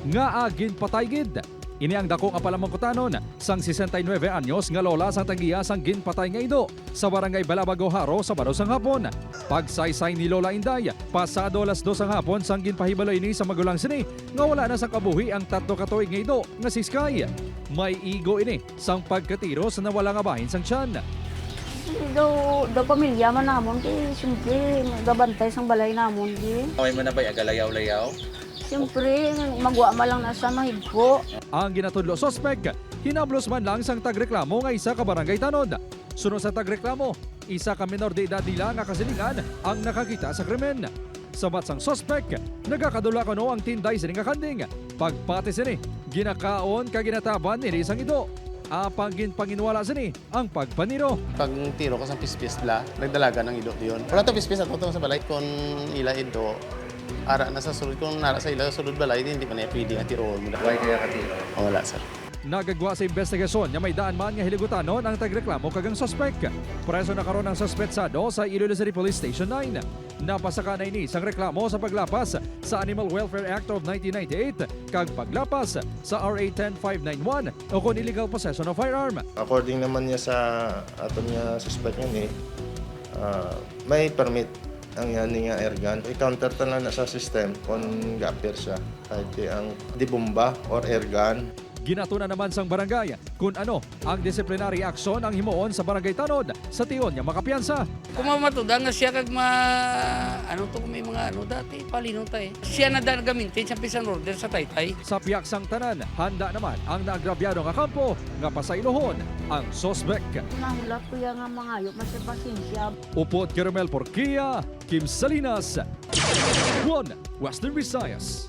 nga agin pataygid. Ini ang dako nga palamangkutanon sang 69 anyos nga lola sang tagiya sang ginpatay nga ido sa barangay Balabago Haro sa Sabado sang hapon. Pagsaysay ni Lola Inday, pasado alas 2 sang hapon sang ginpahibaloy ni sa magulang sini nga wala na sa kabuhi ang tatlo ka tuig nga ido nga si Sky. May igo ini sang pagkatiro sa nawala nga bahin sang tiyan. Daw pamilya man namon kay siyempre gabantay sang balay namon di. Away mo na ba agalayaw-layaw? Siyempre magwa ma lang na sa mahigpo. Ang ginatudlo sospek, hinablos man lang sang tagreklamo nga isa ka barangay tanod. Sunod sa tagreklamo, isa ka menor de edad nila nga kasilingan ang nakakita sa krimen. Sabat sang sospek, nagakadula kano ang tinday sini nga kanding. Pagpati sini, ginakaon ka ginataban ni isang ido. Apang ginpanginwala sini ang pagpaniro. Pag tiro ko sa pispis la, nagdalaga ng ido yun. Wala to pispis at sa balay kung ila ido. Ara na sa sulod, kung nara sa ila sulod balay, hindi pa na pwede nga tiroon mo. Why kaya ka tiro? Wala sir. Nagagwa sa investigasyon nga may daan man nga hiligutanon ang tagreklamo kagang sospek. Preso na karon ang sospetsado sa Iloilo City Police Station 9. Napasaka na ini sang reklamo sa paglapas sa Animal Welfare Act of 1998 kag paglapas sa RA 10591 o kon illegal possession of firearm. According naman niya sa aton niya suspect niya may permit ang yan nga airgun. I-counter na sa system kung ga-appear siya. Kahit ang di bomba or airgun. Ginatuna naman sang barangay kung ano ang disciplinary action ang himuon sa barangay tanod sa tiyon nga makapiyansa. Kung mamatuda nga siya kag may mga dati palino tay. Siya na dan gamitin sa pisan order sa taytay. Sa piyak sang tanan, handa naman ang naagrabyado nga kampo nga pasailohon ang sospek. Nahulat ko yang nga mangayo masipasensya. Upot Caramel Porquia, Kim Salinas, One Western Visayas.